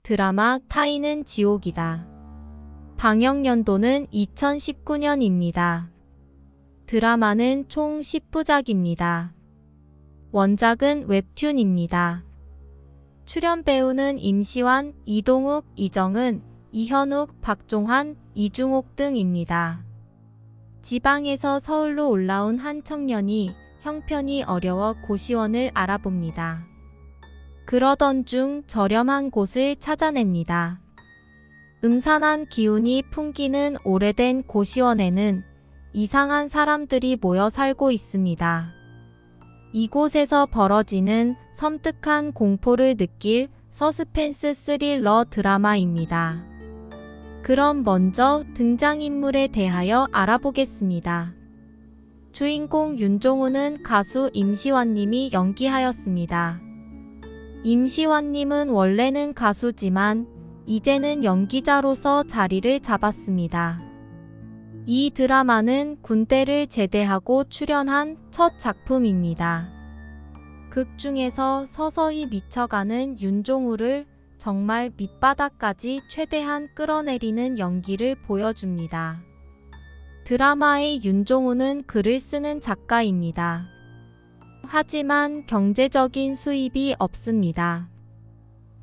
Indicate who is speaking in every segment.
Speaker 1: 드라마 타인은 지옥이다. 방영연도는 2019년입니다. 드라마는 총 10부작입니다. 원작은 웹툰입니다. 출연 배우는 임시완, 이동욱, 이정은, 이현욱, 박종환, 이중옥 등입니다. 지방에서 서울로 올라온 한 청년이 형편이 어려워 고시원을 알아봅니다. 그러던 중 저렴한 곳을 찾아냅니다. 음산한 기운이 풍기는 오래된 고시원에는 이상한 사람들이 모여 살고 있습니다. 이곳에서 벌어지는 섬뜩한 공포를 느낄 서스펜스 스릴러 드라마입니다. 그럼 먼저 등장인물에 대하여 알아보겠습니다. 주인공 윤종우는 가수 임시완님이 연기하였습니다. 임시완님은 원래는 가수지만 이제는 연기자로서 자리를 잡았습니다. 이 드라마는 군대를 제대하고 출연한 첫 작품입니다. 극 중에서 서서히 미쳐가는 윤종우를 정말 밑바닥까지 최대한 끌어내리는 연기를 보여줍니다. 드라마의 윤종우는 글을 쓰는 작가입니다. 하지만 경제적인 수입이 없습니다.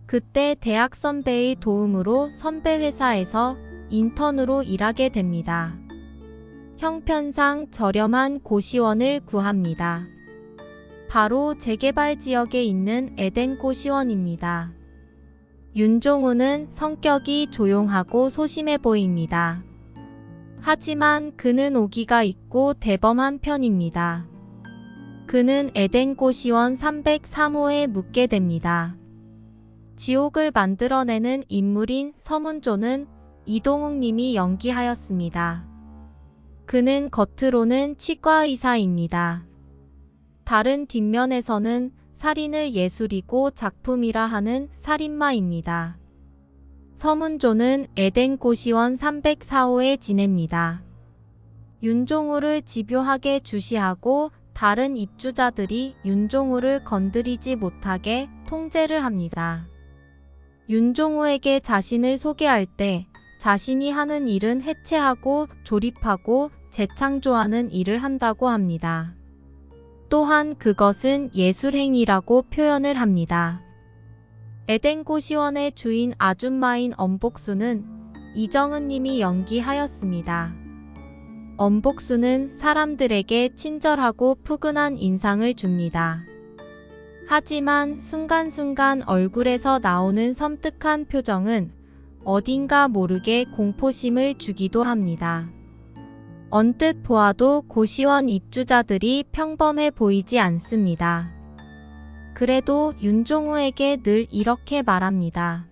Speaker 1: 그때 대학 선배의 도움으로 선배 회사에서 인턴으로 일하게 됩니다. 형편상 저렴한 고시원을 구합니다. 바로 재개발 지역에 있는 에덴 고시원입니다. 윤종우는 성격이 조용하고 소심해 보입니다. 하지만 그는 오기가 있고 대범한 편입니다. 그는 에덴 고시원 303호에 묵게 됩니다. 지옥을 만들어내는 인물인 서문조는 이동욱 님이 연기하였습니다. 그는 겉으로는 치과의사입니다. 다른 뒷면에서는 살인을 예술이고 작품이라 하는 살인마입니다. 서문조는 에덴 고시원 304호에 지냅니다. 윤종우를 집요하게 주시하고 다른 입주자들이 윤종우를 건드리지 못하게 통제를 합니다. 윤종우에게 자신을 소개할 때 자신이 하는 일은 해체하고 조립하고 재창조하는 일을 한다고 합니다. 또한 그것은 예술행위라고 표현을 합니다. 에덴 고시원의 주인 아줌마인 엄복수는 이정은 님이 연기하였습니다. 엄복수는 사람들에게 친절하고 푸근한 인상을 줍니다. 하지만 순간순간 얼굴에서 나오는 섬뜩한 표정은 어딘가 모르게 공포심을 주기도 합니다. 언뜻 보아도 고시원 입주자들이 평범해 보이지 않습니다. 그래도 윤종우에게 늘 이렇게 말합니다.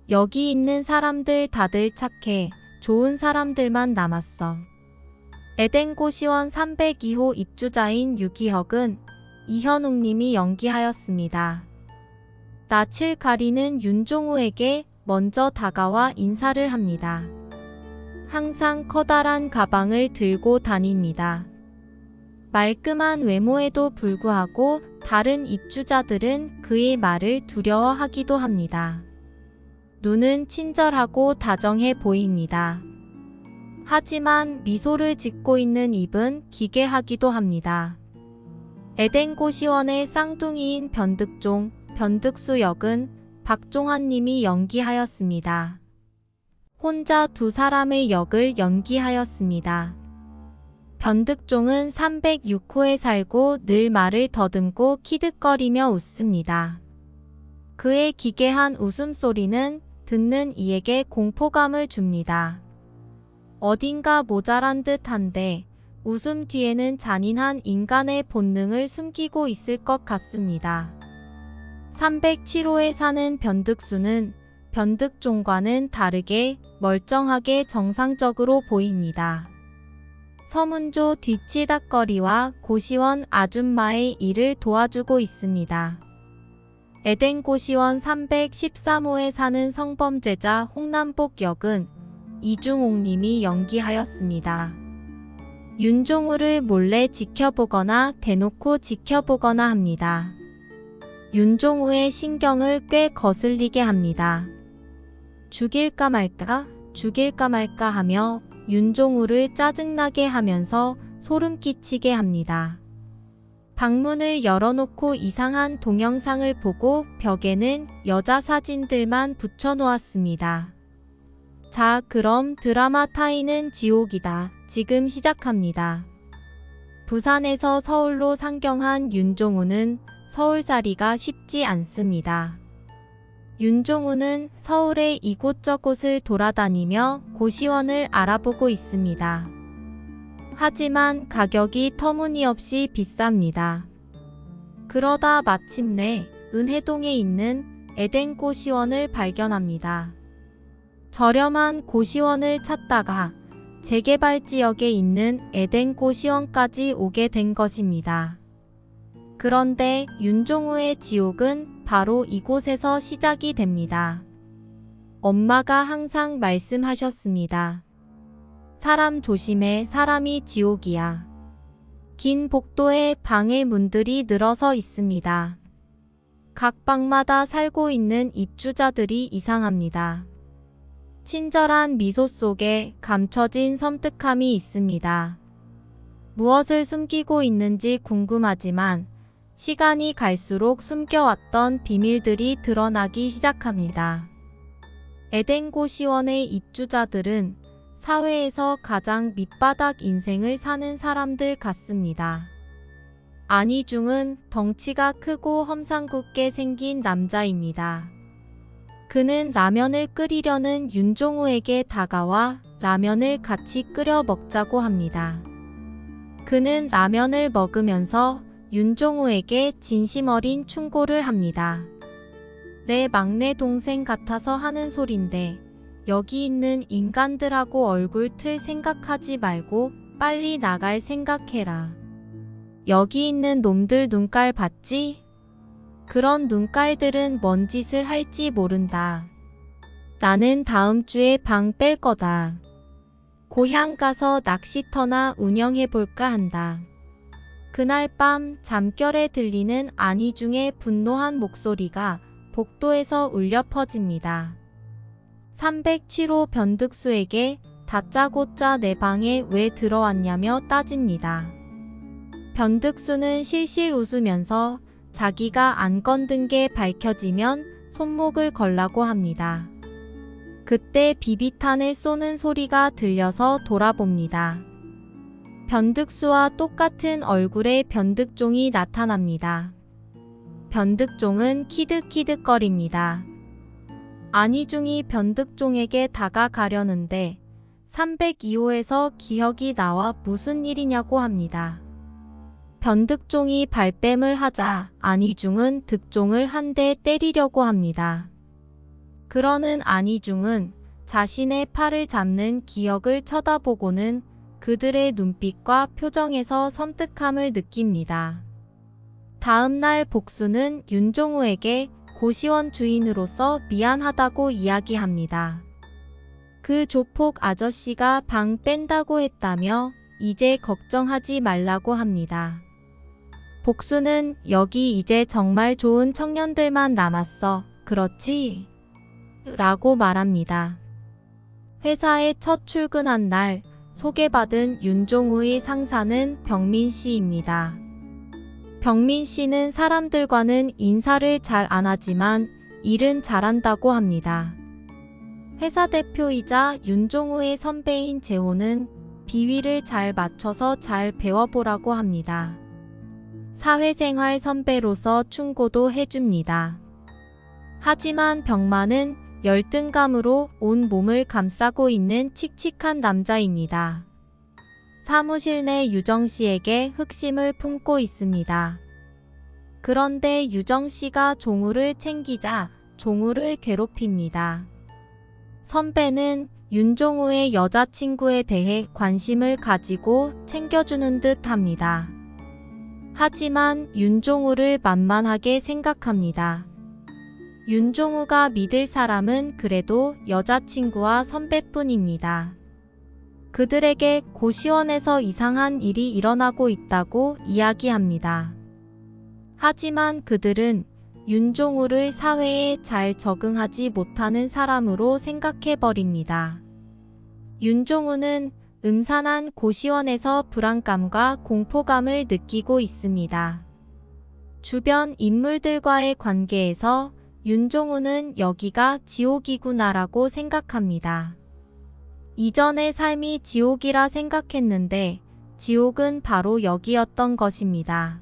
Speaker 1: 여기 있는 사람들 다들 착해. 좋은 사람들만 남았어. 에덴 고시원 302호 입주자인 유기혁은 이현욱 님이 연기하였습니다. 낯을 가리는 윤종우에게 먼저 다가와 인사를 합니다. 항상 커다란 가방을 들고 다닙니다. 말끔한 외모에도 불구하고 다른 입주자들은 그의 말을 두려워하기도 합니다. 눈은 친절하고 다정해 보입니다. 하지만 미소를 짓고 있는 입은 기괴하기도 합니다. 에덴 고시원의 쌍둥이인 변득종, 변득수 역은 박종환 님이 연기하였습니다. 혼자 두 사람의 역을 연기하였습니다. 변득종은 306호에 살고 늘 말을 더듬고 키득거리며 웃습니다. 그의 기괴한 웃음소리는 듣는 이에게 공포감을 줍니다. 어딘가 모자란 듯한데 웃음 뒤에는 잔인한 인간의 본능을 숨기고 있을 것 같습니다. 307호에 사는 변득수는 변득종과는 다르게 멀쩡하게 정상적으로 보입니다. 서문조 뒤치다꺼리와 고시원 아줌마의 일을 도와주고 있습니다. 에덴 고시원 313호에 사는 성범죄자 홍남복 역은 이중옥 님이 연기하였습니다. 윤종우를 몰래 지켜보거나 대놓고 지켜보거나 합니다. 윤종우의 신경을 꽤 거슬리게 합니다. 죽일까 말까, 죽일까 말까 하며 윤종우를 짜증나게 하면서 소름 끼치게 합니다. 방문을 열어놓고 이상한 동영상을 보고 벽에는 여자 사진들만 붙여놓았습니다. 자, 그럼 드라마 타인은 지옥이다. 지금 시작합니다. 부산에서 서울로 상경한 윤종우는 서울살이가 쉽지 않습니다. 윤종우는 서울의 이곳저곳을 돌아다니며 고시원을 알아보고 있습니다. 하지만 가격이 터무니없이 비쌉니다. 그러다 마침내 은혜동에 있는 에덴 고시원을 발견합니다. 저렴한 고시원을 찾다가 재개발 지역에 있는 에덴 고시원까지 오게 된 것입니다. 그런데 윤종우의 지옥은 바로 이곳에서 시작이 됩니다. 엄마가 항상 말씀하셨습니다. 사람 조심해, 사람이 지옥이야. 긴 복도에 방의 문들이 늘어서 있습니다. 각 방마다 살고 있는 입주자들이 이상합니다. 친절한 미소 속에 감춰진 섬뜩함이 있습니다. 무엇을 숨기고 있는지 궁금하지만 시간이 갈수록 숨겨왔던 비밀들이 드러나기 시작합니다. 에덴 고시원의 입주자들은 사회에서 가장 밑바닥 인생을 사는 사람들 같습니다. 안희중은 덩치가 크고 험상궂게 생긴 남자입니다. 그는 라면을 끓이려는 윤종우에게 다가와 라면을 같이 끓여 먹자고 합니다. 그는 라면을 먹으면서 윤종우에게 진심 어린 충고를 합니다. 내 막내 동생 같아서 하는 소린데 여기 있는 인간들하고 얼굴 틀 생각하지 말고 빨리 나갈 생각해라. 여기 있는 놈들 눈깔 봤지? 그런 눈깔들은 뭔 짓을 할지 모른다. 나는 다음 주에 방 뺄 거다. 고향 가서 낚시터나 운영해볼까 한다. 그날 밤 잠결에 들리는 안희중의 분노한 목소리가 복도에서 울려 퍼집니다. 307호 변득수에게 다짜고짜 내 방에 왜 들어왔냐며 따집니다. 변득수는 실실 웃으면서 자기가 안 건든 게 밝혀지면 손목을 걸라고 합니다. 그때 비비탄을 쏘는 소리가 들려서 돌아봅니다. 변득수와 똑같은 얼굴의 변득종이 나타납니다. 변득종은 키득키득거립니다. 안희중이 변득종에게 다가가려는데 302호에서 기혁이 나와 무슨 일이냐고 합니다. 변득종이 발뺌을 하자 안희중은 득종을 한 대 때리려고 합니다. 그러는 안희중은 자신의 팔을 잡는 기혁을 쳐다보고는 그들의 눈빛과 표정에서 섬뜩함을 느낍니다. 다음날 복수는 윤종우에게 고시원 주인으로서 미안하다고 이야기합니다. 그 조폭 아저씨가 방 뺀다고 했다며 이제 걱정하지 말라고 합니다. 복수는 여기 이제 정말 좋은 청년들만 남았어. 그렇지? 라고 말합니다. 회사에 첫 출근한 날 소개받은 윤종우의 상사는 병민 씨입니다. 병민 씨는 사람들과는 인사를 잘 안 하지만 일은 잘한다고 합니다. 회사 대표이자 윤종우의 선배인 재호는 비위를 잘 맞춰서 잘 배워보라고 합니다. 사회생활 선배로서 충고도 해줍니다. 하지만 병만은 열등감으로 온 몸을 감싸고 있는 칙칙한 남자입니다. 사무실 내 유정씨에게 흑심을 품고 있습니다. 그런데 유정씨가 종우를 챙기자 종우를 괴롭힙니다. 선배는 윤종우의 여자친구에 대해 관심을 가지고 챙겨주는 듯 합니다. 하지만 윤종우를 만만하게 생각합니다. 윤종우가 믿을 사람은 그래도 여자친구와 선배뿐입니다. 그들에게 고시원에서 이상한 일이 일어나고 있다고 이야기합니다. 하지만 그들은 윤종우를 사회에 잘 적응하지 못하는 사람으로 생각해버립니다. 윤종우는 음산한 고시원에서 불안감과 공포감을 느끼고 있습니다. 주변 인물들과의 관계에서 윤종우는 여기가 지옥이구나라고 생각합니다. 이전의 삶이 지옥이라 생각했는데 지옥은 바로 여기였던 것입니다.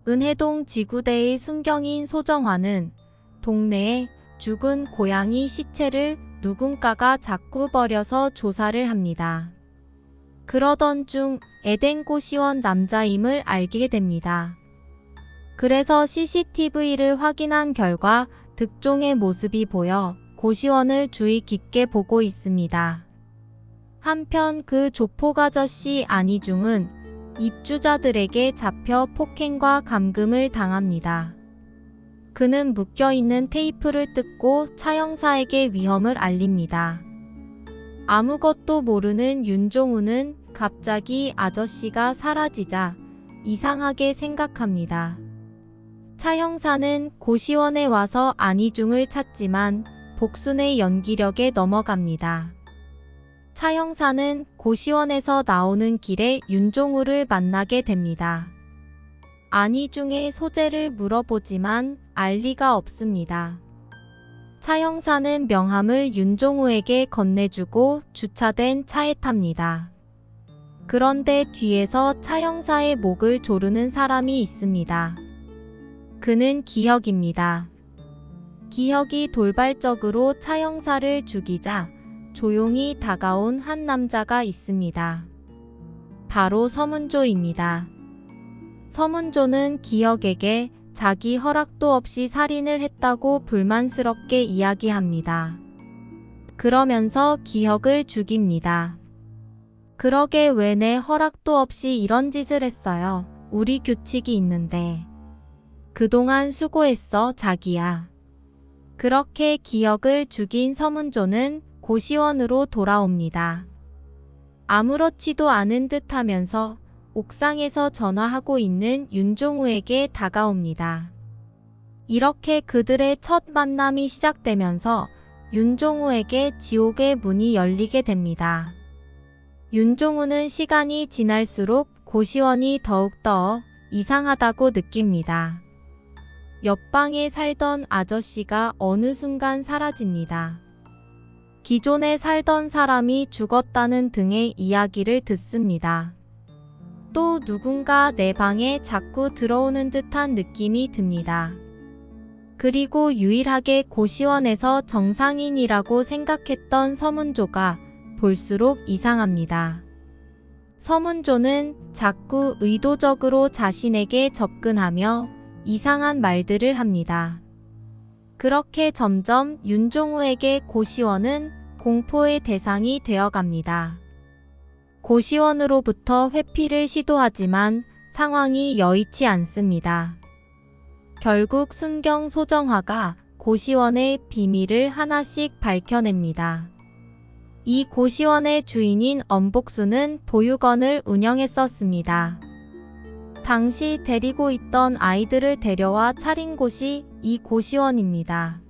Speaker 1: 은혜동 지구대의 순경인 소정화는 동네에 죽은 고양이 시체를 누군가가 자꾸 버려서 조사를 합니다. 그러던 중 에덴 고시원 남자임을 알게 됩니다. 그래서 CCTV를 확인한 결과 득종의 모습이 보여 고시원을 주의 깊게 보고 있습니다. 한편 그 조폭아저씨 안희중은 입주자들에게 잡혀 폭행과 감금을 당합니다. 그는 묶여있는 테이프를 뜯고 차 형사에게 위험을 알립니다. 아무것도 모르는 윤종우는 갑자기 아저씨가 사라지자 이상하게 생각합니다. 차 형사는 고시원에 와서 안희중을 찾지만 복순의 연기력에 넘어갑니다. 차 형사는 고시원에서 나오는 길에 윤종우를 만나게 됩니다. 안희중의 소재를 물어보지만 알 리가 없습니다. 차 형사는 명함을 윤종우에게 건네주고 주차된 차에 탑니다. 그런데 뒤에서 차 형사의 목을 조르는 사람이 있습니다. 그는 기혁입니다. 기혁이 돌발적으로 차 형사를 죽이자 조용히 다가온 한 남자가 있습니다. 바로 서문조입니다. 서문조는 기혁에게 자기 허락도 없이 살인을 했다고 불만스럽게 이야기합니다. 그러면서 기혁을 죽입니다. 그러게 왜 내 허락도 없이 이런 짓을 했어요. 우리 규칙이 있는데. 그동안 수고했어, 자기야. 그렇게 기혁을 죽인 서문조는 고시원으로 돌아옵니다. 아무렇지도 않은 듯 하면서 옥상에서 전화하고 있는 윤종우에게 다가옵니다. 이렇게 그들의 첫 만남이 시작되면서 윤종우에게 지옥의 문이 열리게 됩니다. 윤종우는 시간이 지날수록 고시원이 더욱더 이상하다고 느낍니다. 옆방에 살던 아저씨가 어느 순간 사라집니다. 기존에 살던 사람이 죽었다는 등의 이야기를 듣습니다. 또 누군가 내 방에 자꾸 들어오는 듯한 느낌이 듭니다. 그리고 유일하게 고시원에서 정상인이라고 생각했던 서문조가 볼수록 이상합니다. 서문조는 자꾸 의도적으로 자신에게 접근하며 이상한 말들을 합니다. 그렇게 점점 윤종우에게 고시원은 공포의 대상이 되어갑니다. 고시원으로부터 회피를 시도하지만 상황이 여의치 않습니다. 결국 순경 소정화가 고시원의 비밀을 하나씩 밝혀냅니다. 이 고시원의 주인인 엄복수는 보육원을 운영했었습니다. 당시 데리고 있던 아이들을 데려와 차린 곳이 이 고시원입니다.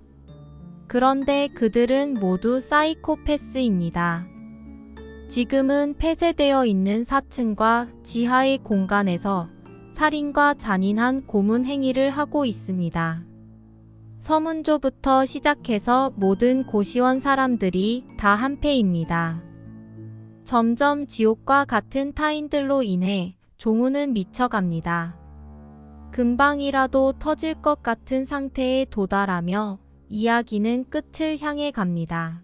Speaker 1: 그런데 그들은 모두 사이코패스입니다. 지금은 폐쇄되어 있는 4층과 지하의 공간에서 살인과 잔인한 고문 행위를 하고 있습니다. 서문조부터 시작해서 모든 고시원 사람들이 다 한패입니다. 점점 지옥과 같은 타인들로 인해 종우는 미쳐갑니다. 금방이라도 터질 것 같은 상태에 도달하며 이야기는 끝을 향해 갑니다.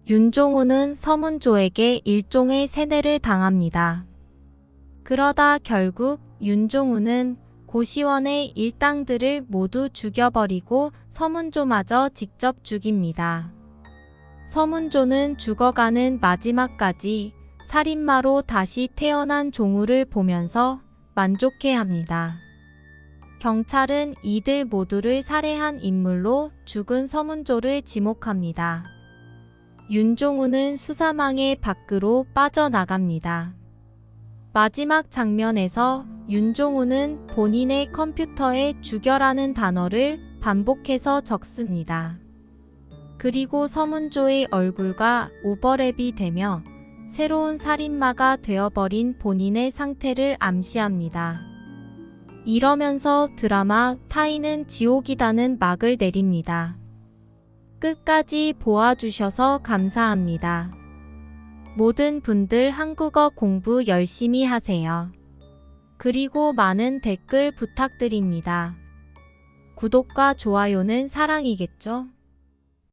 Speaker 1: 윤종우는 서문조에게 일종의 세뇌를 당합니다. 그러다 결국 윤종우는 고시원의 일당들을 모두 죽여버리고 서문조마저 직접 죽입니다. 서문조는 죽어가는 마지막까지 살인마로 다시 태어난 종우를 보면서 만족해합니다. 경찰은 이들 모두를 살해한 인물로 죽은 서문조를 지목합니다. 윤종우는 수사망의 밖으로 빠져나갑니다. 마지막 장면에서 윤종우는 본인의 컴퓨터에 죽여라는 단어를 반복해서 적습니다. 그리고 서문조의 얼굴과 오버랩이 되며 새로운 살인마가 되어버린 본인의 상태를 암시합니다. 이러면서 드라마 타인은 지옥이다는 막을 내립니다. 끝까지 보아주셔서 감사합니다. 모든 분들 한국어 공부 열심히 하세요. 그리고 많은 댓글 부탁드립니다. 구독과 좋아요는 사랑이겠죠?